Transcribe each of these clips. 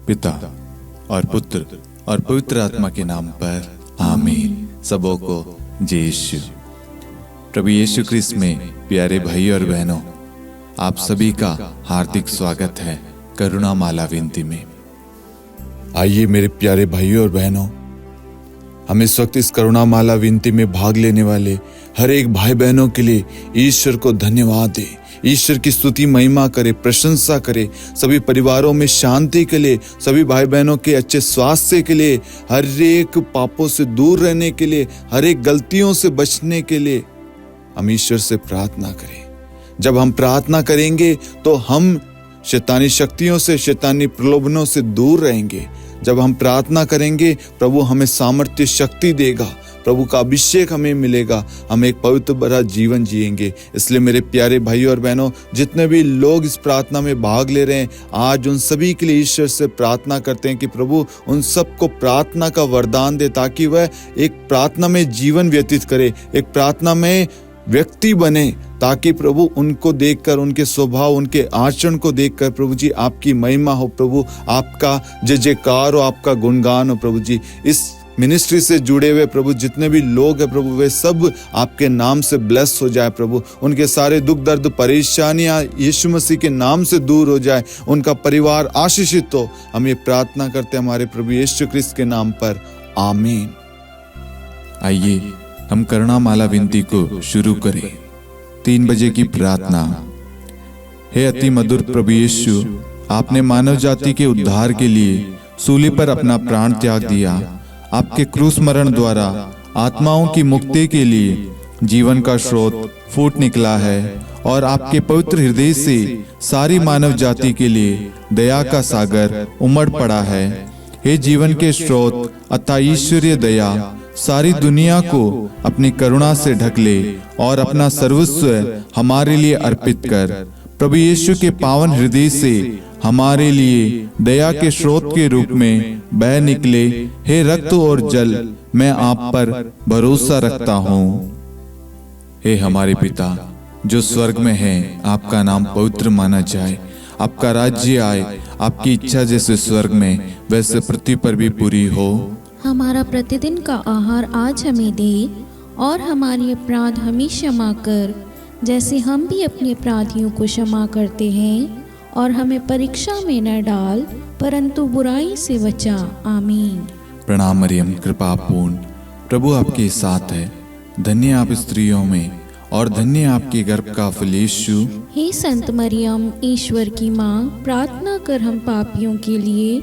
पिता और पुत्र और पवित्र आत्मा के नाम पर आमीन। सबों को जय यीशु। प्रभु यीशु क्रिस्त में प्यारे भाई और बहनों, आप सभी का हार्दिक स्वागत है करुणा माला विनती में। आइए मेरे प्यारे भाइयों और बहनों, हम इस वक्त इस करुणा माला विनती में भाग लेने वाले हर एक भाई बहनों के लिए ईश्वर को धन्यवाद दे, ईश्वर की स्तुति महिमा करे, प्रशंसा करे। सभी परिवारों में शांति के लिए, सभी भाई बहनों के अच्छे स्वास्थ्य के लिए, हर एक पापों से दूर रहने के लिए, हर एक गलतियों से बचने के लिए हम ईश्वर से प्रार्थना करें। जब हम प्रार्थना करेंगे तो हम शैतानी शक्तियों से, शैतानी प्रलोभनों से दूर रहेंगे। जब हम प्रार्थना करेंगे प्रभु हमें सामर्थ्य शक्ति देगा, प्रभु का अभिषेक हमें मिलेगा, हम एक पवित्र भरा जीवन जिएंगे। इसलिए मेरे प्यारे भाइयों और बहनों, जितने भी लोग इस प्रार्थना में भाग ले रहे हैं, आज उन सभी के लिए ईश्वर से प्रार्थना करते हैं कि प्रभु उन सबको प्रार्थना का वरदान दे, ताकि वह एक प्रार्थना में जीवन व्यतीत करे, एक प्रार्थना में व्यक्ति बने, ताकि प्रभु उनको देखकर, उनके स्वभाव, उनके आचरण को देखकर प्रभु जी आपकी महिमा हो, प्रभु आपका जय जयकार हो, आपका गुणगान हो। प्रभु जी इस मिनिस्ट्री से जुड़े हुए प्रभु जितने भी लोग हैं प्रभु, वे सब आपके नाम से ब्लेस हो जाए प्रभु। उनके सारे दुख दर्द परेशानियां यीशु मसीह के नाम से दूर हो जाए, उनका परिवार आशीषित हो। हम ये प्रार्थना करते हैं हमारे प्रभु यीशु क्रिस्त के नाम पर, आमीन। आइए हम करुणा माला विनती को शुरू करें। 3 बजे की प्रार्थना। हे अति मधुर प्रभु यीशु, आपने मानव जाति के उद्धार के लिए सूली पर अपना प्राण त्याग दिया। आपके क्रूस मरण द्वारा आत्माओं की मुक्ति के लिए जीवन का स्रोत फूट निकला है और आपके पवित्र हृदय से सारी मानव जाति के लिए दया का सागर उमड़ पड़ा है। हे जीवन के स्रोत अतः ईश्वरीय दया, सारी दुनिया को अपनी करुणा से ढक ले और अपना सर्वस्व हमारे लिए अर्पित कर। प्रभु यीशु के पावन हृदय से हमारे लिए दया के स्रोत के रूप में बह निकले। हे रक्त और जल, मैं आप पर भरोसा रखता हूँ। हे हमारे पिता जो स्वर्ग में है, आपका नाम पवित्र माना जाए, आपका राज्य आए, आपकी इच्छा जैसे स्वर्ग में वैसे पृथ्वी पर भी पूरी हो। हमारा प्रतिदिन का आहार आज हमें दे और हमारे अपराध हमें क्षमा कर, जैसे हम भी अपने अपराधियों को क्षमा करते हैं, और हमें परीक्षा में न डाल परंतु बुराई से बचा। आमीन। प्रणाम मरियम, कृपा पूर्ण, प्रभु आपके साथ है। धन्य आप स्त्रियों में और धन्य आपके गर्भ का फल यीशु। हे संत मरियम, ईश्वर की माँ, प्रार्थना कर हम पापियों के लिए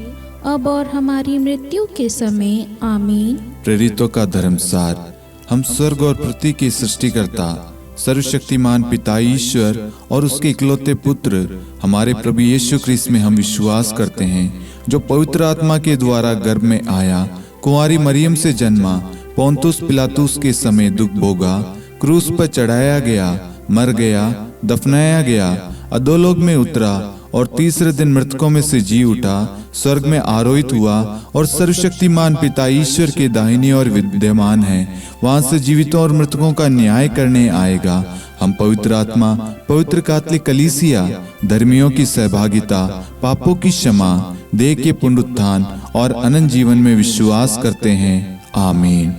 अब और हमारी मृत्यु के समय। आमीन। प्रेरितों का धर्मसार। हम स्वर्ग और पृथ्वी के सृष्टिकर्ता सर्वशक्तिमान पिता ईश्वर और उसके इकलौते पुत्र हमारे प्रभु यीशु क्रिस्त में हम विश्वास करते हैं, जो पवित्र आत्मा के द्वारा गर्भ में आया, कुंवारी मरियम से जन्मा, पोंतुस पिलातुस के समय दुख भोगा, क्रूस पर चढ़ाया गया, मर गया, दफनाया गया, अधोलोक में उतरा और तीसरे दिन मृतकों में से जी उठा, स्वर्ग में आरोहित हुआ और सर्वशक्तिमान पिता ईश्वर के दाहिनी ओर विद्यमान है। वहां से जीवितों और मृतकों का न्याय करने आएगा। हम पवित्र आत्मा, पवित्र कैथोलिक कलीसिया, धर्मियों की सहभागिता, पापों की क्षमा, देह के पुनरुत्थान और अनंत जीवन में विश्वास करते हैं। आमीन।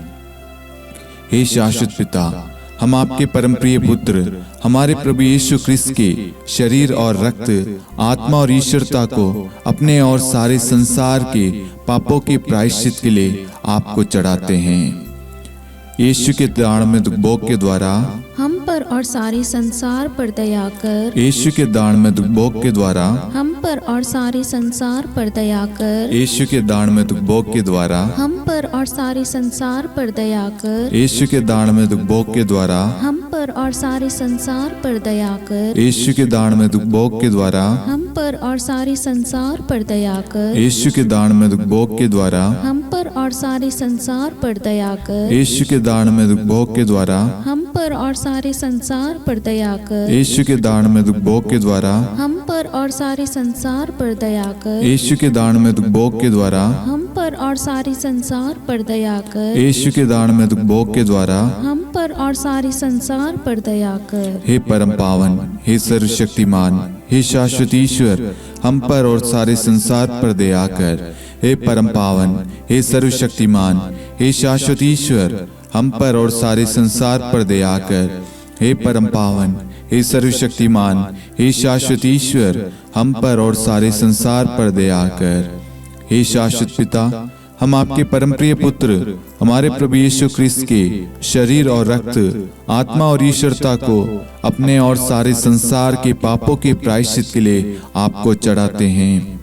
हे शाश्वत पिता, हम आपके परम प्रिय पुत्र हमारे प्रभु यीशु क्रिस्त के शरीर और रक्त, आत्मा और ईश्वरता को अपने और सारे संसार के पापों के प्रायश्चित के लिए आपको चढ़ाते हैं। यीशु के दान में दुख भोग के द्वारा हम पर और सारे संसार पर दया कर। यीशु के दान में दुख भोग के द्वारा हम पर और सारे संसार पर दया कर। यीशु के दान में दुख भोग के द्वारा हम पर और सारे संसार पर दया कर। यीशु के दान में दुख भोग के द्वारा हम पर और सारे संसार पर दया कर। यीशु के दान में दुख भोग के द्वारा हम पर और सारे संसार पर दया कर। यीशु के दान में दुख भोग के द्वारा हम पर और सारे संसार पर दया कर। यीशु के दान में दुख भोग के द्वारा हम पर और सारे संसार पर दया कर। यीशु के दान में दुख भोग के द्वारा हम पर और सारे संसार पर दया कर। यीशु के दान में दुख भोग के द्वारा हम पर और सारे संसार पर दया कर। यीशु के दान में दुख भोग के द्वारा हम पर और सारे संसार पर दया कर। हे परम पावन, हे सर्वशक्तिमान, हे शाश्वत ईश्वर, हम पर और सारे संसार पर दया कर। हे परम पावन, हे सर्वशक्तिमान, हे शाश्वत ईश्वर, हम पर और सारे संसार पर दया कर। हे परम पावन, हे सर्वशक्तिमान, हे शाश्वत ईश्वर, हम पर और सारे संसार पर दया कर। हे शाश्वत पिता, हम आपके परम प्रिय पुत्र हमारे प्रभु यीशु क्रिस्त के शरीर और रक्त, आत्मा और ईश्वरता को अपने और सारे संसार के पापों के प्रायश्चित के लिए आपको चढ़ाते हैं।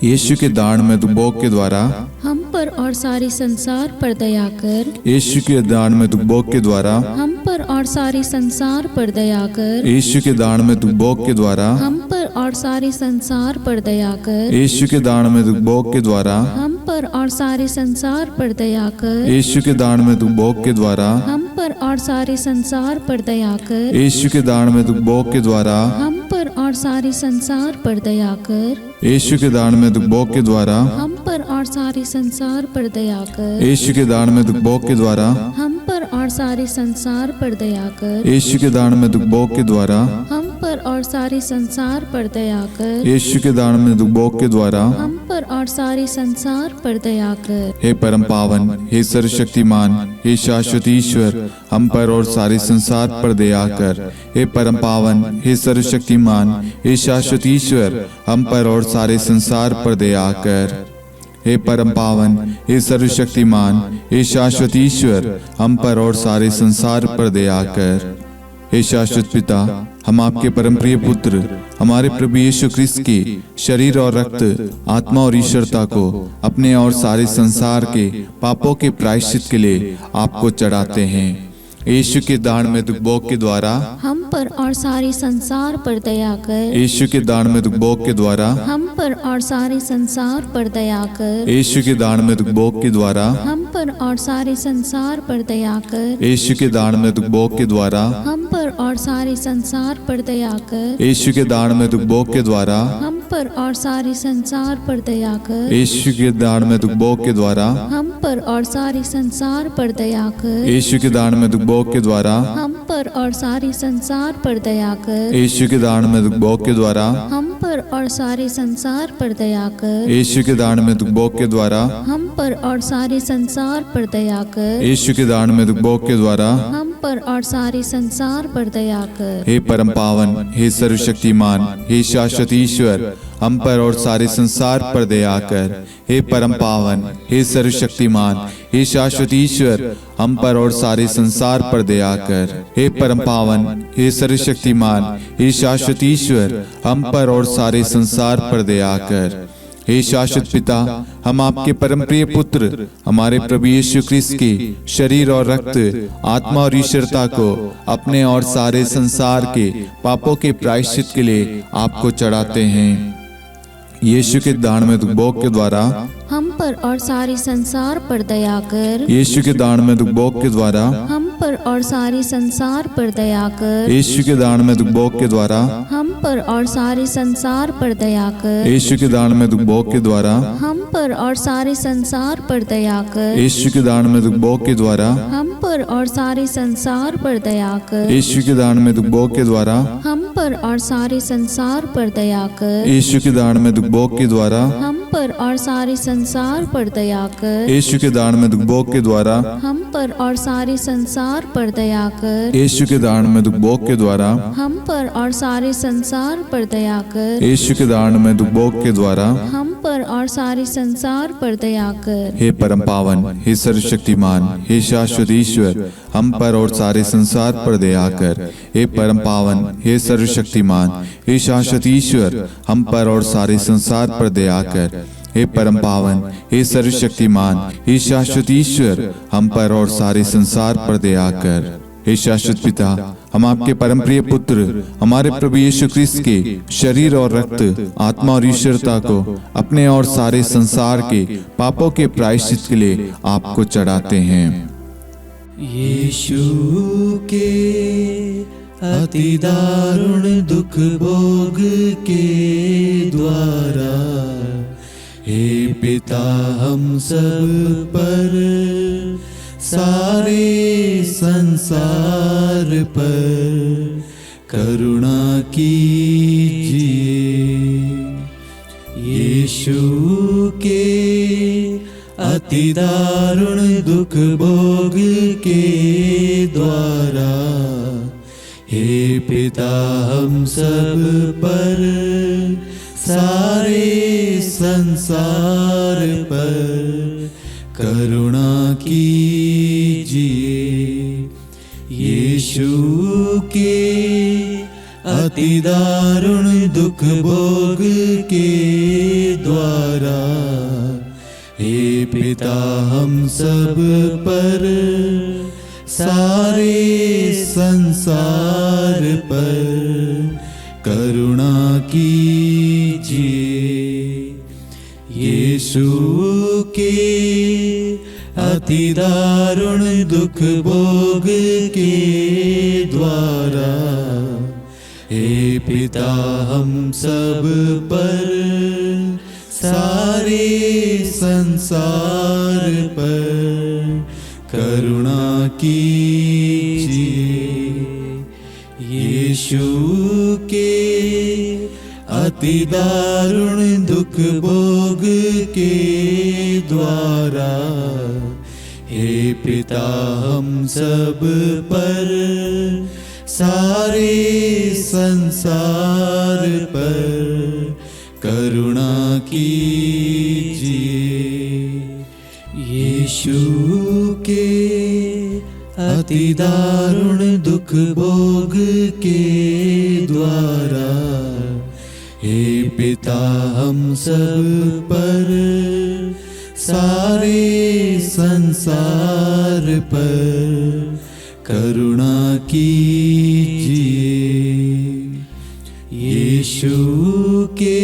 यीशु के दान में दुबोक के द्वारा हम पर और सारे संसार पर दया कर। यीशु के दान में दुबोक के द्वारा हम पर और सारे संसार पर दया कर। यीशु के दान में दुबोक के द्वारा हम पर और सारे संसार पर दया कर। यीशु के दान में दुबोक के द्वारा हम पर और सारे संसार पर दया कर। यीशु के दान में दुबोक के द्वारा हम पर और सारे संसार पर दया कर। यीशु के दान में दुबोक के द्वारा हम पर और सारे संसार पर दया कर। यीशु के दान में दुबोक के द्वारा हम पर और सारे संसार पर दया कर। यीशु के दान में दुबोक के द्वारा हम पर और सारे संसार पर दया कर। यीशु के दान में दुबोक के द्वारा हम पर और सारे संसार पर दया कर। यीशु के दान में दुबोक के द्वारा हम पर और सारे संसार पर दया कर। हे परम पावन, हे सर्वशक्तिमान, हे शाश्वत ईश्वर, हम पर और सारे संसार पर दया कर। हे परम पावन, हे सर्वशक्तिमान, हे शाश्वत ईश्वर, हम पर और सारे संसार पर दया कर। हे परम पावन, हे सर्वशक्तिमान, हे शाश्वत ईश्वर, हम पर और सारे संसार पर दया कर। हे शाश्वत पिता, हम आपके परम प्रिय पुत्र हमारे प्रभु यीशु क्रिस्त के शरीर और रक्त, आत्मा और ईश्वरता को अपने और सारे संसार के पापों के प्रायश्चित के लिए आपको चढ़ाते हैं। यीशु के दान में दुबोक के द्वारा हम पर और सारे संसार पर दया कर। यीशु के दान में दुबोक के द्वारा हम पर और सारे संसार पर दया कर। यीशु के दान में दुबोक के द्वारा हम पर और सारे संसार पर दया कर। यीशु के दान में दुबोक के द्वारा हम पर और सारे संसार पर दया कर। यीशु के दान में दुबोक के द्वारा हम पर और सारे संसार पर दया कर। यीशु के दान में दुबोक के द्वारा हम पर और सारे संसार पर दया कर। यीशु के दान में दुबोक के द्वारा हम पर और सारे संसार पर दया कर। यीशु के दान में दुबोक के द्वारा हम पर और सारे संसार पर दया कर। यीशु के दान में दुबोक के द्वारा हम पर और सारे संसार पर दया कर। यीशु के दान में दुबोक के द्वारा हम पर और सारे संसार पर दया कर। हे परम पावन, हे सर्वशक्तिमान, हे शाश्वत ईश्वर, हम पर और सारे संसार पर दया कर। हे परम पावन, हे सर्वशक्तिमान, हे शाश्वत ईश्वर, हम पर और सारे संसार पर दया कर। हे परम पावन, हे सर्वशक्तिमान, हे शाश्वत ईश्वर, हम पर और सारे संसार पर दया कर। हे शाश्वत पिता, हम आपके परम प्रिय पुत्र हमारे प्रभु यीशु क्रिस्त के शरीर और रक्त, आत्मा और ईश्वरता को अपने और सारे संसार के पापों के प्रायश्चित के लिए आपको चढ़ाते हैं। यीशु के दान में दुबोक के द्वारा हम पर और सारे संसार पर दया कर। यीशु के दान में दुबोक के द्वारा हम पर और सारे संसार पर दया कर। यीशु के दान में दुबोक के द्वारा हम पर और सारे संसार पर दया कर। यीशु के दान में दुबोक के द्वारा हम पर और सारे संसार पर दया कर। यीशु के दान में दुबोक के द्वारा हम पर और सारे संसार पर दया कर। यीशु के दान में दुबोक के द्वारा हम पर और सारे संसार पर दया कर। यीशु के दान में दुबोक के द्वारा हम पर और सारे संसार पर दया कर। यीशु के दान में दुबोक के द्वारा हम पर और सारे संसार पर दया कर। यीशु के दान में दुबोक के द्वारा हम पर और सारे संसार पर दया कर। यीशु के दान में दुबोक के द्वारा हम पर और सारे संसार पर दया कर। हे परम पावन, हे सर्वशक्तिमान, हे शाश्वत ईश्वर, हम पर और सारे संसार पर दया कर। हे परम पावन, हे सर्वशक्तिमान, हे शाश्वत ईश्वर, हम पर और सारे संसार पर दया कर। हे परम पावन, हे सर्वशक्तिमान, हे शाश्वत ईश्वर, हम पर और सारे संसार पर दया कर। हे शाश्वत पिता, हम आपके परम प्रिय पुत्र हमारे प्रभु यीशु क्रिस्त के शरीर और रक्त, आत्मा और ईश्वरता को अपने और सारे संसार के पापों के प्रायश्चित के लिए आपको चढ़ाते हैं। यीशु के अति दारुण दुख भोग के द्वारा हे पिता हम सब पर, सारे संसार पर करुणा कीजिए। यीशु के अति दारुण दुख भोग के द्वारा हे पिता हम सब पर सारे संसार पर करुणा कीजिए। यीशु के अति दारुण दुख भोग के द्वारा हे पिता हम सब पर सारे संसार पर करुणा कीजिए। यीशु के अति दारुण दुख भोग के द्वारा हे पिता हम सब पर सारे संसार पर करुणा कीजिए। यीशु के अति दारुण दुख भोग के द्वारा हे पिता हम सब पर सारे संसार पर करुणा कीजिए। यीशु के अति दारुण दुख भोग के द्वारा हे पिता हम सब पर सारे संसार पर करुणा कीजिए। यीशु के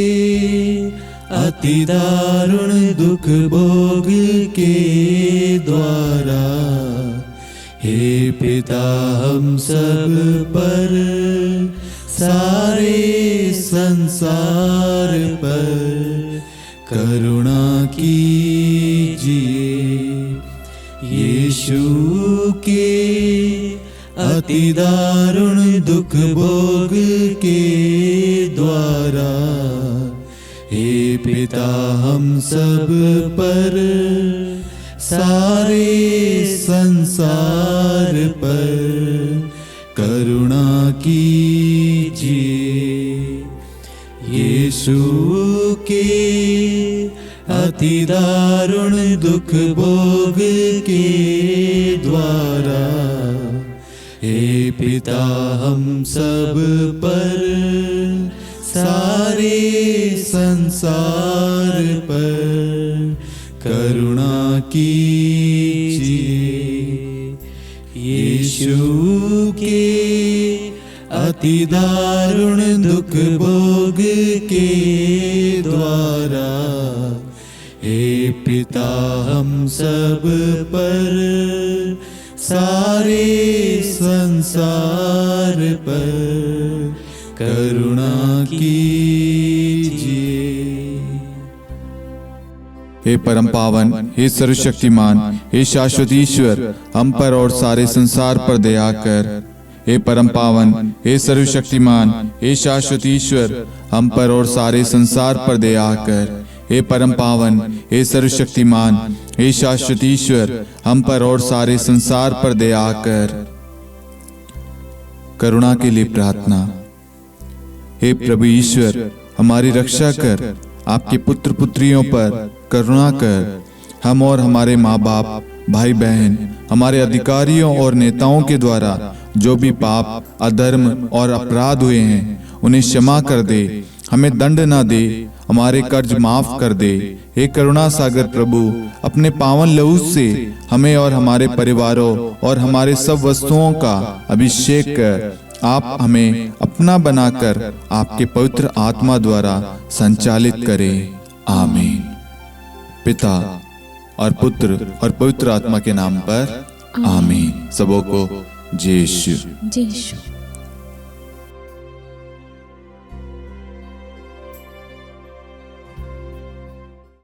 अति दारुण दुख भोग के द्वारा हे पिता हम सब पर सारे संसार पर करुणा कीजिए। यीशु के अति दारुण दुख भोग के द्वारा हे पिता हम सब पर सारे संसार पर करुणा कीजिए। यीशु के अति दारुण दुख भोग के द्वारा हे पिता हम सब पर सारे संसार पर करुणा कीजिए। यीशु के अति दारुण दुख भोग के द्वारा हे पिता हम सब पर सारे संसार पर करुणा कीजिए। हे परम पावन, हे सर्वशक्तिमान, हे शाश्वत ईश्वर, हम पर और सारे संसार पर दया कर। हे परम पावन, हे सर्वशक्तिमान, हे शाश्वत ईश्वर, हम पर और सारे संसार पर दया कर। हे परम पावन, हे सर्वशक्तिमान, हे शाश्वत ईश्वर, हम पर और सारे संसार पर दया कर। करुणा के लिए प्रार्थना। हे प्रभु ईश्वर, हमारी रक्षा कर, आपके पुत्र पुत्रियों पर करुणा कर। हम और हमारे माँ बाप, भाई बहन, हमारे अधिकारियों और नेताओं के द्वारा जो भी पाप, अधर्म और अपराध हुए हैं उन्हें क्षमा कर दे। हमें दंड ना दे, हमारे कर्ज माफ कर दे। हे करुणा सागर प्रभु, अपने पावन लहू से हमें और हमारे परिवारों और हमारे सब वस्तुओं का अभिषेक कर। आप हमें अपना बनाकर आपके पवित्र आत्मा द्वारा संचालित करें। आमीन। पिता और पुत्र और पवित्र आत्मा के नाम पर आमीन। सबों को जय यीशु। जय यीशु।